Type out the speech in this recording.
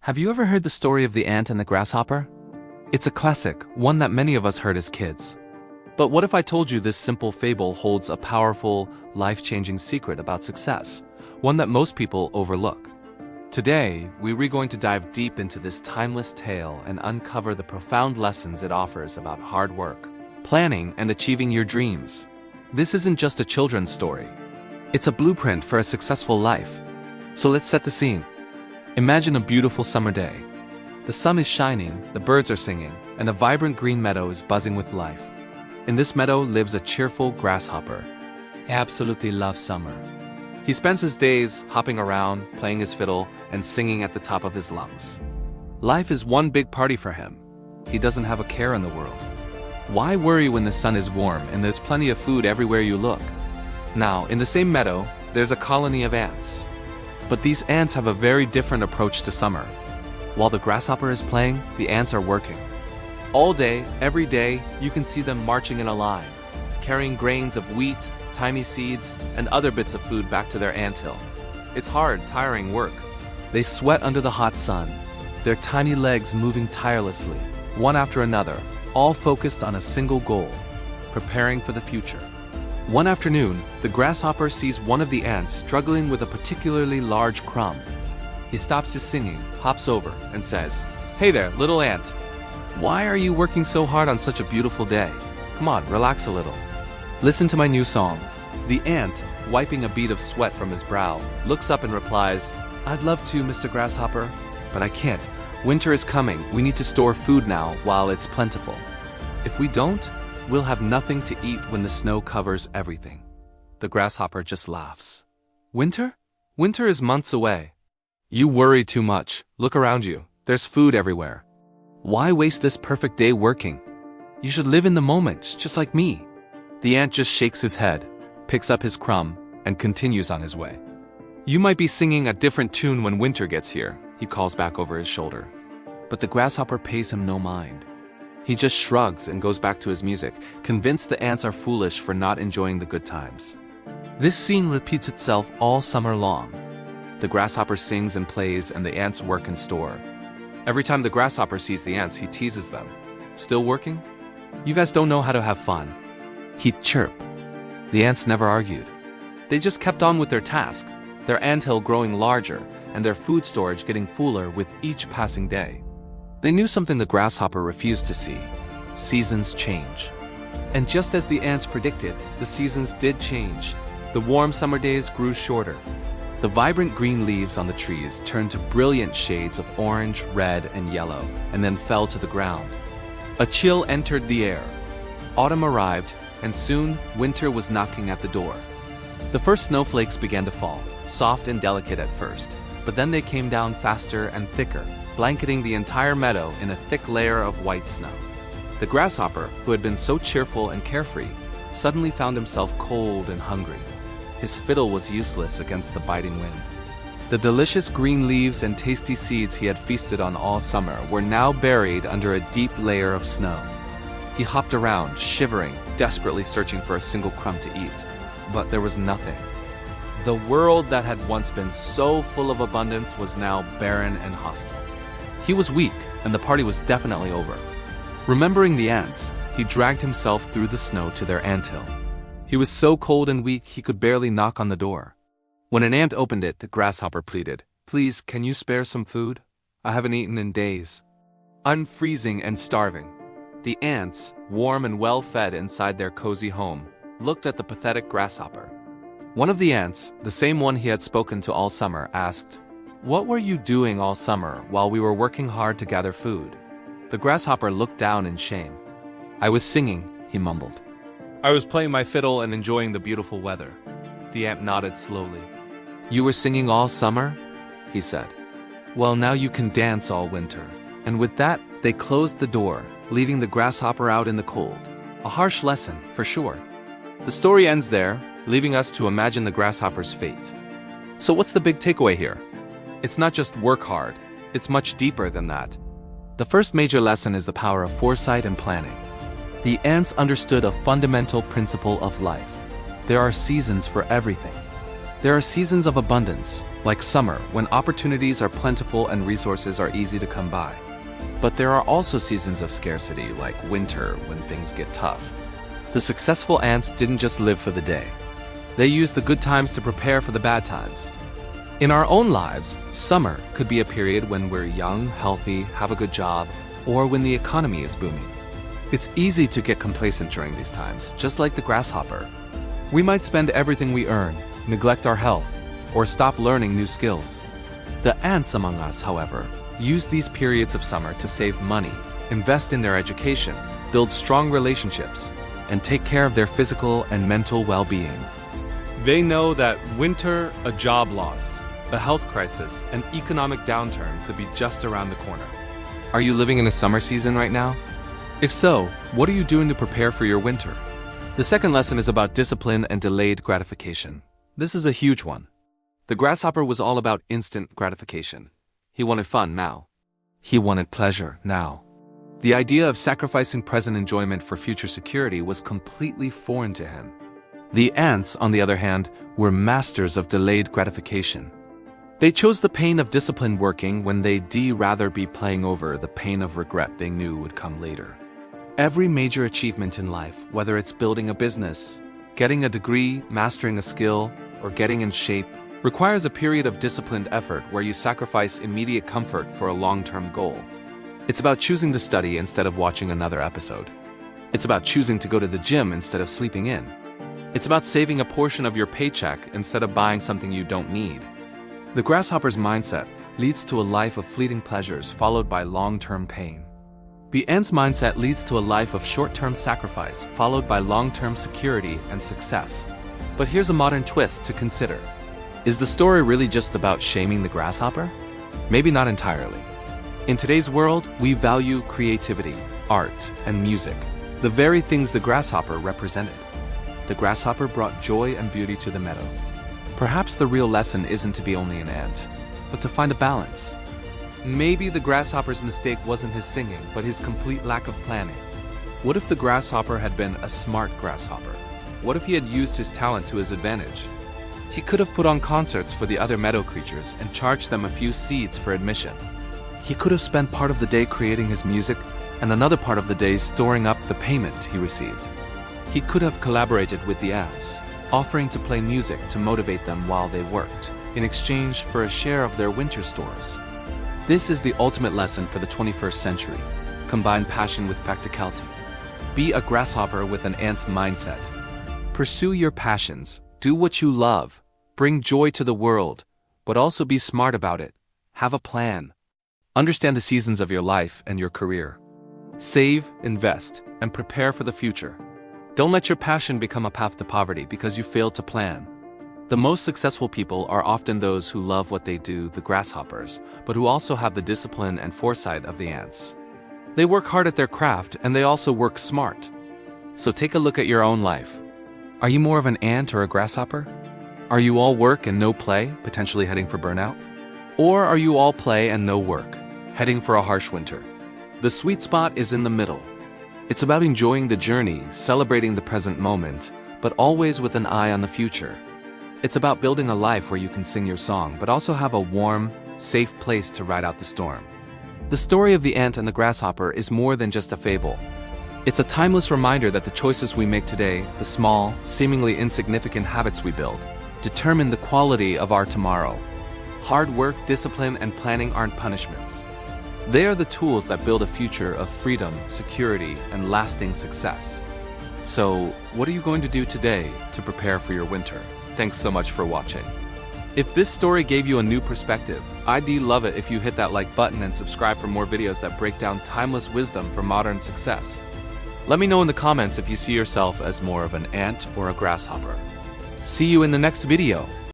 Have you ever heard the story of the ant and the grasshopper? It's a classic, one that many of us heard as kids. But what if I told you this simple fable holds a powerful, life-changing secret about success, one that most people overlook? Today, we're going to dive deep into this timeless tale and uncover the profound lessons it offers about hard work, planning, and achieving your dreams. This isn't just a children's story. It's a blueprint for a successful life. So let's set the scene. Imagine a beautiful summer day. The sun is shining, the birds are singing, and a vibrant green meadow is buzzing with life. In this meadow lives a cheerful grasshopper. He absolutely loves summer. He spends his days hopping around, playing his fiddle, and singing at the top of his lungs. Life is one big party for him. He doesn't have a care in the world. Why worry when the sun is warm and there's plenty of food everywhere you look? Now, in the same meadow, there's a colony of ants. But these ants have a very different approach to summer. While the grasshopper is playing, the ants are working. All day, every day, you can see them marching in a line, carrying grains of wheat, tiny seeds, and other bits of food back to their anthill. It's hard, tiring work. They sweat under the hot sun, their tiny legs moving tirelessly, one after another, all focused on a single goal, preparing for the future. One afternoon, the grasshopper sees one of the ants struggling with a particularly large crumb. He stops his singing, hops over, and says, "Hey there, little ant. Why are you working so hard on such a beautiful day? Come on, relax a little. Listen to my new song." The ant, wiping a bead of sweat from his brow, looks up and replies, "I'd love to, Mr. Grasshopper, but I can't. Winter is coming. We need to store food now while it's plentiful. If we don't, we'll have nothing to eat when the snow covers everything." The grasshopper just laughs. Winter? Winter is months away. You worry too much. Look around you. There's food everywhere. Why waste this perfect day working? You should live in the moment, just like me. The ant just shakes his head, picks up his crumb, and continues on his way. "You might be singing a different tune when winter gets here," he calls back over his shoulder. But the grasshopper pays him no mind. He just shrugs and goes back to his music, convinced the ants are foolish for not enjoying the good times. This scene repeats itself all summer long. The grasshopper sings and plays, and the ants work and store. Every time the grasshopper sees the ants, he teases them. "Still working? You guys don't know how to have fun." He'd chirp. The ants never argued. They just kept on with their task, their anthill growing larger, and their food storage getting fuller with each passing day. They knew something the grasshopper refused to see. Seasons change. And just as the ants predicted, the seasons did change. The warm summer days grew shorter. The vibrant green leaves on the trees turned to brilliant shades of orange, red, and yellow, and then fell to the ground. A chill entered the air. Autumn arrived, and soon winter was knocking at the door. The first snowflakes began to fall, soft and delicate at first, but then they came down faster and thicker, blanketing the entire meadow in a thick layer of white snow. The grasshopper, who had been so cheerful and carefree, suddenly found himself cold and hungry. His fiddle was useless against the biting wind. The delicious green leaves and tasty seeds he had feasted on all summer were now buried under a deep layer of snow. He hopped around, shivering, desperately searching for a single crumb to eat. But there was nothing. The world that had once been so full of abundance was now barren and hostile. He was weak, and the party was definitely over. Remembering the ants, he dragged himself through the snow to their anthill. He was so cold and weak he could barely knock on the door. When an ant opened it, the grasshopper pleaded, "Please, can you spare some food? I haven't eaten in days." I'm freezing and starving. The ants, warm and well-fed inside their cozy home, looked at the pathetic grasshopper. One of the ants, the same one he had spoken to all summer, asked, "What were you doing all summer while we were working hard to gather food?" The grasshopper looked down in shame. "I was singing," he mumbled. "I was playing my fiddle and enjoying the beautiful weather." The ant nodded slowly. "You were singing all summer?" he said. "Well, now you can dance all winter." And with that, they closed the door, leaving the grasshopper out in the cold. A harsh lesson, for sure. The story ends there, leaving us to imagine the grasshopper's fate. So what's the big takeaway here? It's not just work hard, it's much deeper than that. The first major lesson is the power of foresight and planning. The ants understood a fundamental principle of life. There are seasons for everything. There are seasons of abundance, like summer, when opportunities are plentiful and resources are easy to come by. But there are also seasons of scarcity, like winter, when things get tough. The successful ants didn't just live for the day. They used the good times to prepare for the bad times. In our own lives, summer could be a period when we're young, healthy, have a good job, or when the economy is booming. It's easy to get complacent during these times, just like the grasshopper. We might spend everything we earn, neglect our health, or stop learning new skills. The ants among us, however, use these periods of summer to save money, invest in their education, build strong relationships, and take care of their physical and mental well-being. They know that winter, a job loss, a health crisis, an economic downturn could be just around the corner. Are you living in a summer season right now? If so, what are you doing to prepare for your winter? The second lesson is about discipline and delayed gratification. This is a huge one. The grasshopper was all about instant gratification. He wanted fun now. He wanted pleasure now. The idea of sacrificing present enjoyment for future security was completely foreign to him. The ants, on the other hand, were masters of delayed gratification. They chose the pain of disciplined working when they'd rather be playing over the pain of regret they knew would come later. Every major achievement in life, whether it's building a business, getting a degree, mastering a skill, or getting in shape, requires a period of disciplined effort where you sacrifice immediate comfort for a long-term goal. It's about choosing to study instead of watching another episode. It's about choosing to go to the gym instead of sleeping in. It's about saving a portion of your paycheck instead of buying something you don't need. The grasshopper's mindset leads to a life of fleeting pleasures followed by long-term pain. The ant's mindset leads to a life of short-term sacrifice followed by long-term security and success. But here's a modern twist to consider. Is the story really just about shaming the grasshopper? Maybe not entirely. In today's world, we value creativity, art, and music, the very things the grasshopper represented. The grasshopper brought joy and beauty to the meadow. Perhaps the real lesson isn't to be only an ant, but to find a balance. Maybe the grasshopper's mistake wasn't his singing, but his complete lack of planning. What if the grasshopper had been a smart grasshopper? What if he had used his talent to his advantage? He could have put on concerts for the other meadow creatures and charged them a few seeds for admission. He could have spent part of the day creating his music and another part of the day storing up the payment he received. He could have collaborated with the ants, offering to play music to motivate them while they worked, in exchange for a share of their winter stores. This is the ultimate lesson for the 21st century. Combine passion with practicality. Be a grasshopper with an ant's mindset. Pursue your passions, do what you love, bring joy to the world, but also be smart about it. Have a plan. Understand the seasons of your life and your career. Save, invest, and prepare for the future. Don't let your passion become a path to poverty because you failed to plan. The most successful people are often those who love what they do, the grasshoppers, but who also have the discipline and foresight of the ants. They work hard at their craft and they also work smart. So take a look at your own life. Are you more of an ant or a grasshopper? Are you all work and no play, potentially heading for burnout? Or are you all play and no work, heading for a harsh winter? The sweet spot is in the middle. It's about enjoying the journey, celebrating the present moment, but always with an eye on the future. It's about building a life where you can sing your song, but also have a warm, safe place to ride out the storm. The story of the ant and the grasshopper is more than just a fable. It's a timeless reminder that the choices we make today, the small, seemingly insignificant habits we build, determine the quality of our tomorrow. Hard work, discipline, and planning aren't punishments. They are the tools that build a future of freedom, security, and lasting success. So, what are you going to do today to prepare for your winter? Thanks so much for watching. If this story gave you a new perspective, I'd love it if you hit that like button and subscribe for more videos that break down timeless wisdom for modern success. Let me know in the comments if you see yourself as more of an ant or a grasshopper. See you in the next video.